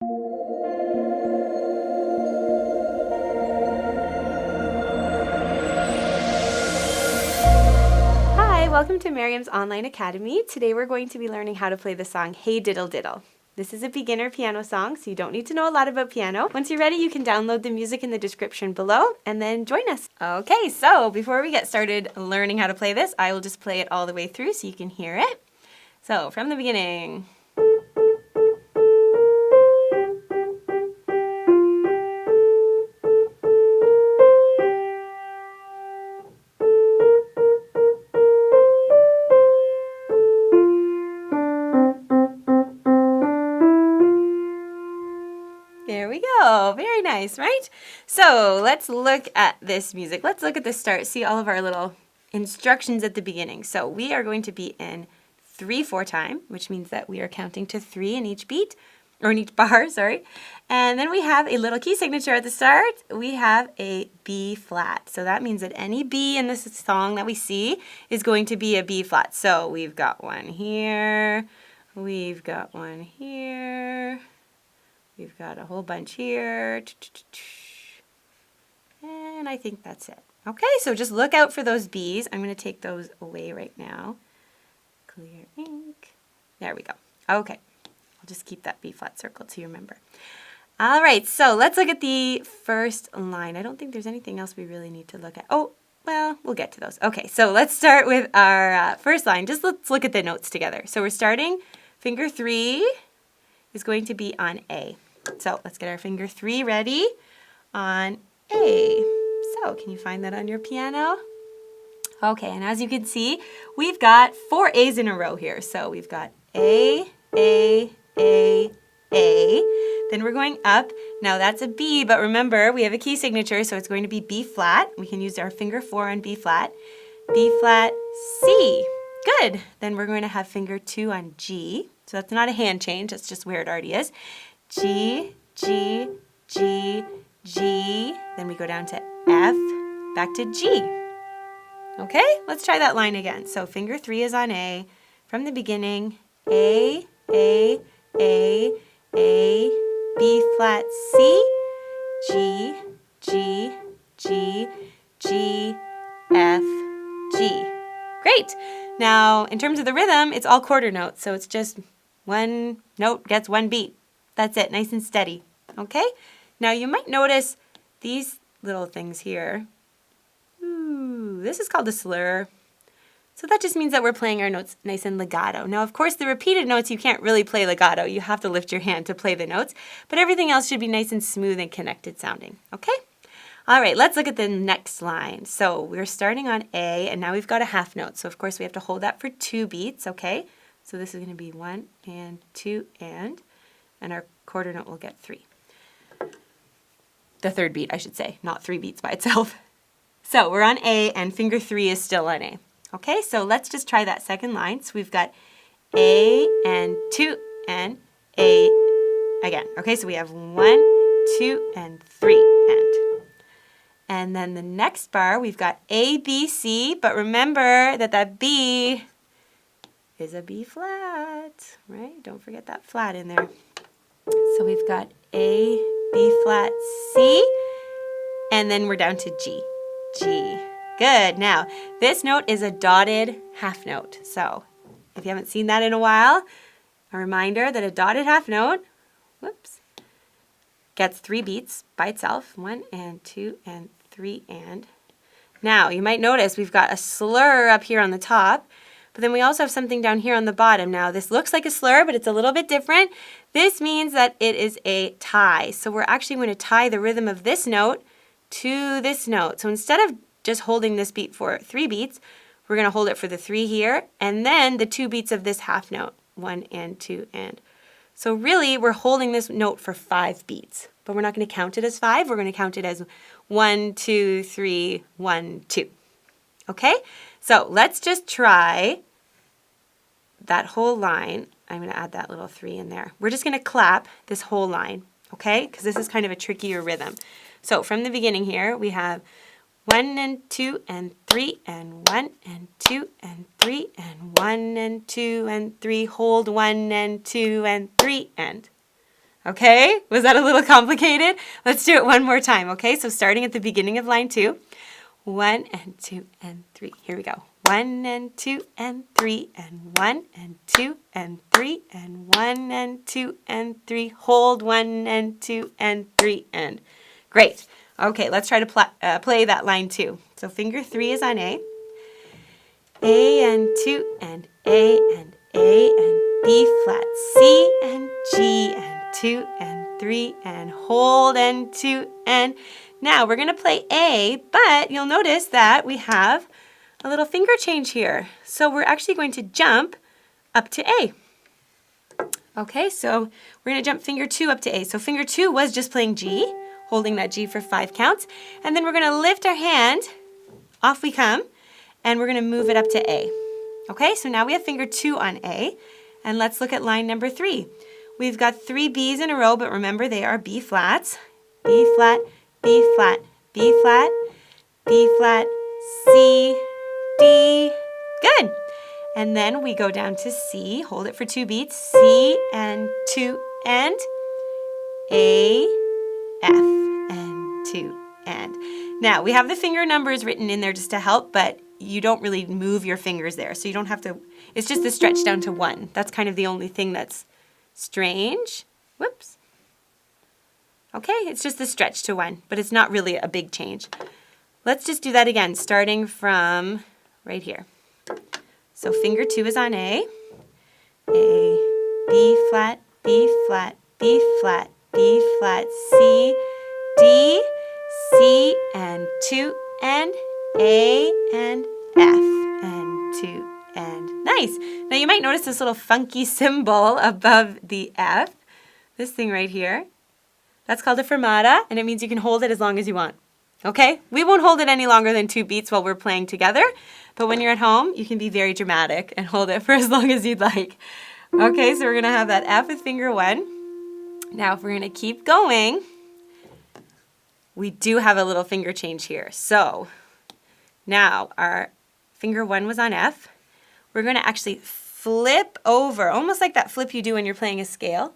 Hi, welcome to Merriam's Online Academy. Today we're going to be learning how to play the song Hey Diddle Diddle. This is a beginner piano song, so you don't need to know a lot about piano. Once you're ready, you can download the music in the description below and then join us. Okay, so before we get started learning how to play this, I will just play it all the way through so you can hear it. So from the beginning. There we go. Very nice, right? So let's look at this music. Let's look at the start. See all of our little instructions at the beginning. So we are going to be in 3/4 time, which means that we are counting to 3 in each beat, or in each bar, sorry. And then we have a little key signature at the start. We have a B flat. So that means that any B in this song that we see is going to be a B flat. So we've got one here. We've got one here. We've got a whole bunch here, and I think that's it. Okay, so just look out for those B's. I'm going to take those away right now. Clear ink. There we go. Okay, I'll just keep that B flat circle to remember. All right, so let's look at the first line. I don't think there's anything else we really need to look at. Oh, well, we'll get to those. Okay, so let's start with our first line. Just let's look at the notes together. So we're starting, finger 3 is going to be on A. So let's get our finger 3 ready on A. So can you find that on your piano? Okay, and as you can see, we've got 4 A's in a row here. So we've got A, A, A, A. Then we're going up. Now that's a B, but remember we have a key signature, so it's going to be B flat. We can use our finger 4 on B flat. B flat, C. Good. Then we're going to have finger 2 on G. So that's not a hand change, that's just where it already is. G, G, G, G. Then we go down to F, back to G. Okay, let's try that line again. So finger 3 is on A. From the beginning, A, A, A, A, B flat, C, G, G, G, G, F, G. Great. Now, in terms of the rhythm, it's all quarter notes, so it's just one note gets one beat. That's it, nice and steady. Okay? Now, you might notice these little things here. Ooh, this is called a slur. So that just means that we're playing our notes nice and legato. Now, of course, the repeated notes, you can't really play legato. You have to lift your hand to play the notes, but everything else should be nice and smooth and connected sounding. Okay? All right, let's look at the next line. So we're starting on A, and now we've got a half note. So, of course, we have to hold that for 2 beats, okay? So this is going to be 1 and 2 and our quarter note will get 3. The third beat, I should say, not 3 beats by itself. So we're on A, and finger 3 is still on A. Okay, so let's just try that second line. So we've got A and 2 and A again. Okay, so we have 1, 2, and 3 and then the next bar, we've got A, B, C, but remember that that B is a B flat, right? Don't forget that flat in there. So we've got A, B flat, C, and then we're down to G. G. Good. Now, this note is a dotted half note. So if you haven't seen that in a while, a reminder that a dotted half note, whoops, gets 3 beats by itself. 1 and 2 and 3 and. Now, you might notice we've got a slur up here on the top, but then we also have something down here on the bottom. Now, this looks like a slur, but it's a little bit different. This means that it is a tie. So we're actually going to tie the rhythm of this note to this note. So instead of just holding this beat for 3 beats, we're going to hold it for the 3 here, and then the 2 beats of this half note, 1 and 2 and. So really, we're holding this note for 5 beats, but we're not going to count it as 5. We're going to count it as 1, 2, 3, 1, 2. Okay? So let's just try that whole line. I'm going to add that little 3 in there. We're just going to clap this whole line, okay? Because this is kind of a trickier rhythm. So from the beginning here, we have 1 and 2 and 3 and 1 and 2 and 3 and 1 and 2 and 3. Hold 1 and 2 and 3 and. Okay, was that a little complicated? Let's do it one more time, okay? So starting at the beginning of line 2, 1 and 2 and 3. Here we go. 1 and 2 and 3 and 1 and 2 and 3 and 1 and 2 and 3. Hold 1 and 2 and 3 and. Great. Okay, let's try to play that line 2. So finger 3 is on A. A and 2 and A and B flat, C and G and 2 and 3 and hold and 2 and. Now we're going to play A, but you'll notice that we have a little finger change here. So we're actually going to jump up to A. Okay, so we're going to jump finger 2 up to A. So finger 2 was just playing G, holding that G for 5 counts. And then we're going to lift our hand, off we come, and we're going to move it up to A. Okay, so now we have finger 2 on A. And let's look at line number 3. We've got 3 B's in a row, but remember they are B flats. B flat, B flat, B flat, B flat, C, D. Good. And then we go down to C. Hold it for 2 beats. C and 2 and A, F and 2 and. Now we have the finger numbers written in there just to help, but you don't really move your fingers there. So you don't have to, it's just the stretch down to 1. That's kind of the only thing that's strange. Whoops. Okay, it's just the stretch to 1, but it's not really a big change. Let's just do that again, starting from right here. So finger 2 is on A, B flat, B flat, B flat, B flat, C, D, C and 2 and A and F and 2 and. Nice. Now you might notice this little funky symbol above the F, this thing right here. That's called a fermata, and it means you can hold it as long as you want. Okay? We won't hold it any longer than 2 beats while we're playing together, but when you're at home, you can be very dramatic and hold it for as long as you'd like. Okay, so we're going to have that F with finger 1. Now, if we're going to keep going, we do have a little finger change here. So now our finger 1 was on F. We're going to actually flip over, almost like that flip you do when you're playing a scale.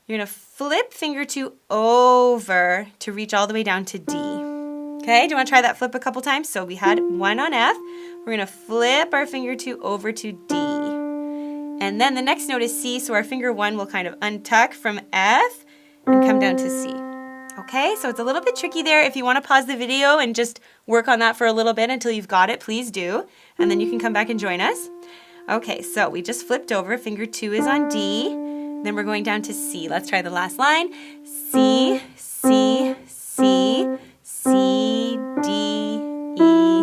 You're going to flip finger 2 over to reach all the way down to D. Okay, do you want to try that flip a couple times? So we had 1 on F. We're going to flip our finger 2 over to D. And then the next note is C, so our finger 1 will kind of untuck from F and come down to C. Okay, so it's a little bit tricky there. If you want to pause the video and just work on that for a little bit until you've got it, please do. And then you can come back and join us. Okay, so we just flipped over. Finger 2 is on D. Then we're going down to C. Let's try the last line. C, C, C, C, D, E,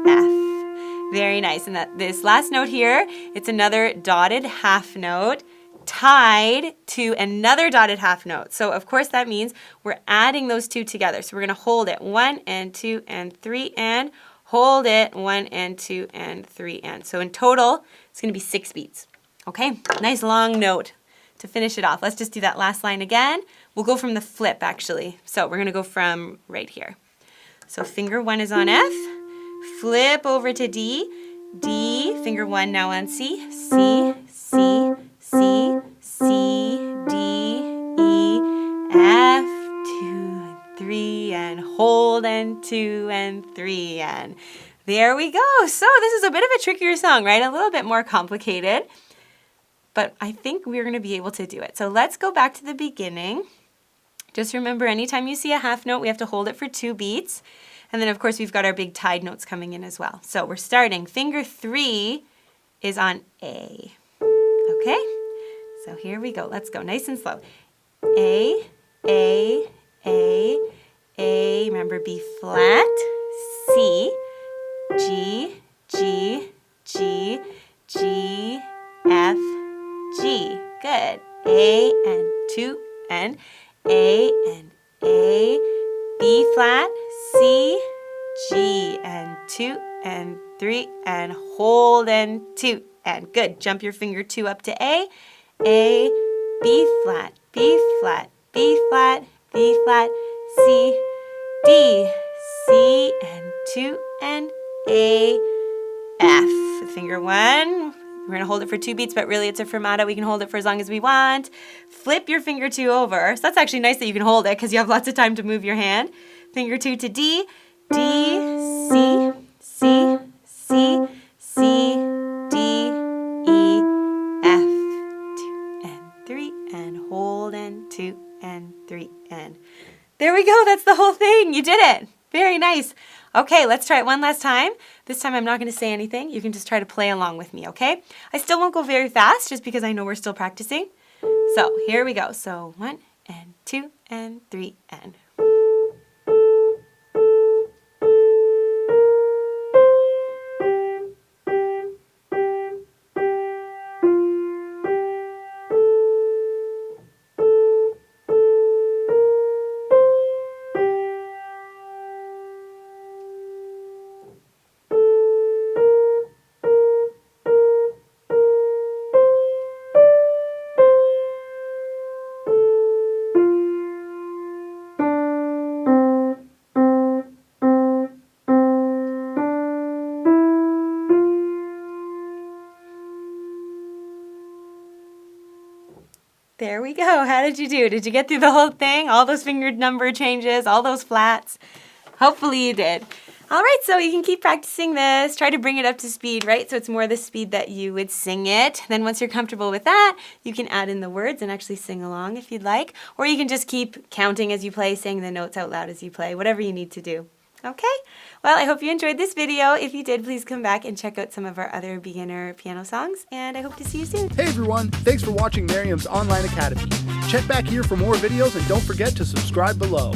F. Very nice. And this last note here, it's another dotted half note tied to another dotted half note. So of course that means we're adding those 2 together. So we're going to hold it 1 and 2 and 3 and hold it 1 and 2 and 3 and. So in total, it's going to be 6 beats. Okay, nice long note to finish it off. Let's just do that last line again. We'll go from the flip actually. So we're going to go from right here. So finger 1 is on F, flip over to D, D, finger 1 now on C, C, C, C, C, D, E, F, 2 and 3 and hold and 2 and 3 and there we go. So this is a bit of a trickier song, right? A little bit more complicated, but I think we're going to be able to do it. So let's go back to the beginning. Just remember, anytime you see a half note, we have to hold it for 2 beats. And then, of course, we've got our big tied notes coming in as well. So we're starting. Finger 3 is on A. Okay? So here we go. Let's go nice and slow. A, A, A, A. Remember, B flat, C, G, G, G, G, F, G. Good. A and 2 and A and A, B flat, C, G and 2 and 3 and hold and 2 and good. Jump your finger 2 up to A, B flat, B flat, B flat, B flat, C, D, C and 2 and A, F. Finger 1, We're going to hold it for 2 beats, but really it's a fermata. We can hold it for as long as we want. Flip your finger 2 over. So that's actually nice that you can hold it because you have lots of time to move your hand. Finger 2 to D, D, C, C, C, C, D, E, F, 2 and 3, and hold, and 2 and 3, and there we go. That's the whole thing. You did it. Very nice. Okay, let's try it one last time. This time I'm not going to say anything. You can just try to play along with me, okay? I still won't go very fast just because I know we're still practicing. So here we go. So 1 and 2 and 3 and... There we go. How did you do? Did you get through the whole thing? All those finger number changes, all those flats? Hopefully you did. All right, so you can keep practicing this. Try to bring it up to speed, right? So it's more the speed that you would sing it. Then once you're comfortable with that, you can add in the words and actually sing along if you'd like. Or you can just keep counting as you play, saying the notes out loud as you play, whatever you need to do. Okay? Well, I hope you enjoyed this video. If you did, please come back and check out some of our other beginner piano songs, and I hope to see you soon. Hey everyone, thanks for watching Merriam's Online Academy. Check back here for more videos and don't forget to subscribe below.